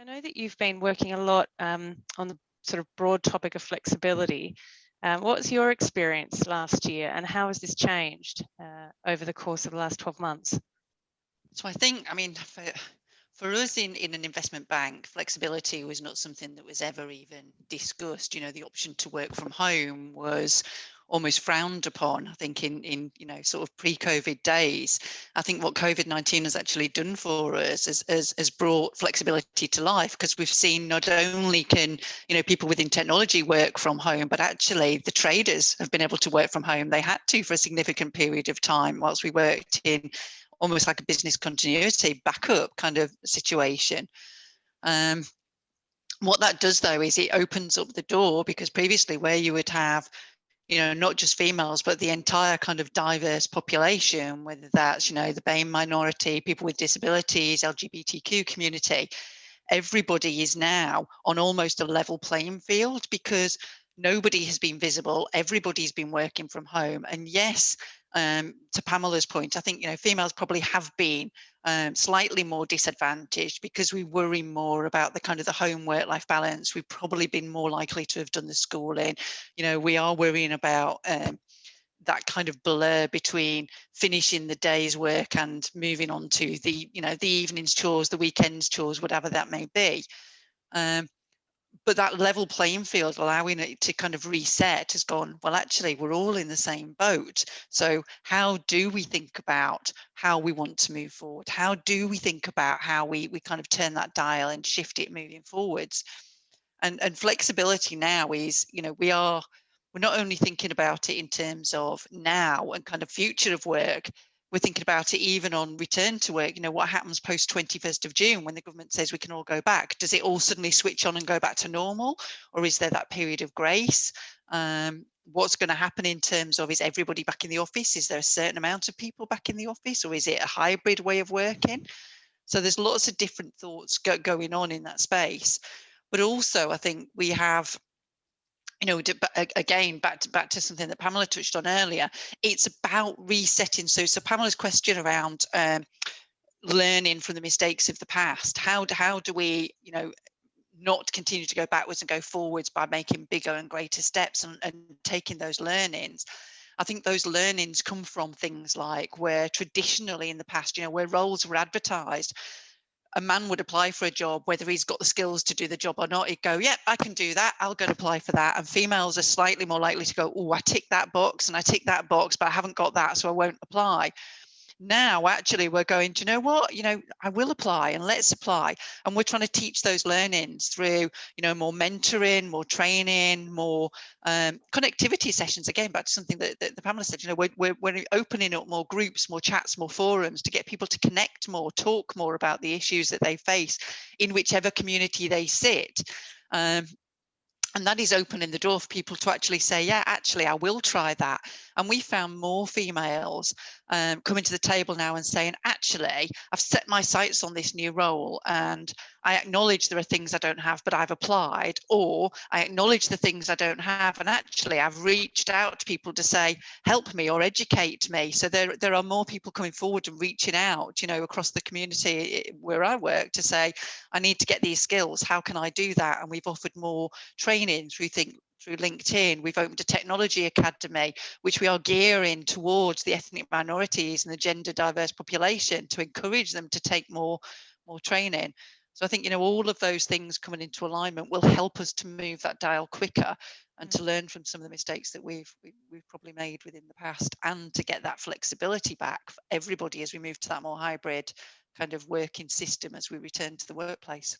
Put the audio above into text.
I know that you've been working a lot on the sort of broad topic of flexibility. What was your experience last year, and how has this changed over the course of the last 12 months? So I think, I mean, for us in an investment bank, flexibility was not something that was ever even discussed. You know, the option to work from home was almost frowned upon. I think in sort of pre-COVID days. I think what COVID-19 has actually done for us has brought flexibility to life, because we've seen not only can people within technology work from home, but actually the traders have been able to work from home. They had to for a significant period of time whilst we worked in almost like a business continuity backup kind of situation. Um, what that does though is it opens up the door, because previously where you would have not just females, but the entire kind of diverse population, whether that's, the BAME minority, people with disabilities, LGBTQ community, everybody is now on almost a level playing field, because nobody has been visible. Everybody's been working from home. And yes, to Pamela's point, I think, females probably have been slightly more disadvantaged, because we worry more about the kind of the home work life balance. We've probably been more likely to have done the schooling. We are worrying about that kind of blur between finishing the day's work and moving on to the evening's chores, the weekend's chores, whatever that may be. But that level playing field, allowing it to kind of reset, has gone, well, actually, we're all in the same boat. So how do we think about how we want to move forward? How do we think about how we kind of turn that dial and shift it moving forwards? And flexibility now is, we're not only thinking about it in terms of now and kind of future of work, we're thinking about it even on return to work. What happens post 21st of June when the government says we can all go back? Does it all suddenly switch on and go back to normal? Or is there that period of grace? What's going to happen in terms of, is everybody back in the office? Is there a certain amount of people back in the office? Or is it a hybrid way of working? So there's lots of different thoughts going on in that space. But also, I think we have, again, back to something that Pamela touched on earlier, it's about resetting. So Pamela's question around learning from the mistakes of the past, how do we, not continue to go backwards and go forwards by making bigger and greater steps and taking those learnings. I think those learnings come from things like where traditionally in the past, where roles were advertised, a man would apply for a job, whether he's got the skills to do the job or not. He'd go, yep, I can do that. I'll go and apply for that. And females are slightly more likely to go, oh, I tick that box and I tick that box, but I haven't got that, so I won't apply. Now, actually, we're going, do you know what? I will apply, and let's apply. And we're trying to teach those learnings through, more mentoring, more training, more connectivity sessions. Again, back to something that Pamela said, we're opening up more groups, more chats, more forums to get people to connect more, talk more about the issues that they face in whichever community they sit. And that is opening the door for people to actually say, yeah, actually, I will try that. And we found more females coming to the table now and saying, actually, I've set my sights on this new role and I acknowledge there are things I don't have, but I've applied, or I acknowledge the things I don't have. And actually, I've reached out to people to say, help me or educate me. So there are more people coming forward and reaching out, across the community where I work to say, I need to get these skills. How can I do that? And we've offered more training through LinkedIn. We've opened a technology academy, which we are gearing towards the ethnic minorities and the gender diverse population to encourage them to take more training. So I think, all of those things coming into alignment will help us to move that dial quicker and to learn from some of the mistakes that we've probably made within the past, and to get that flexibility back for everybody as we move to that more hybrid kind of working system as we return to the workplace.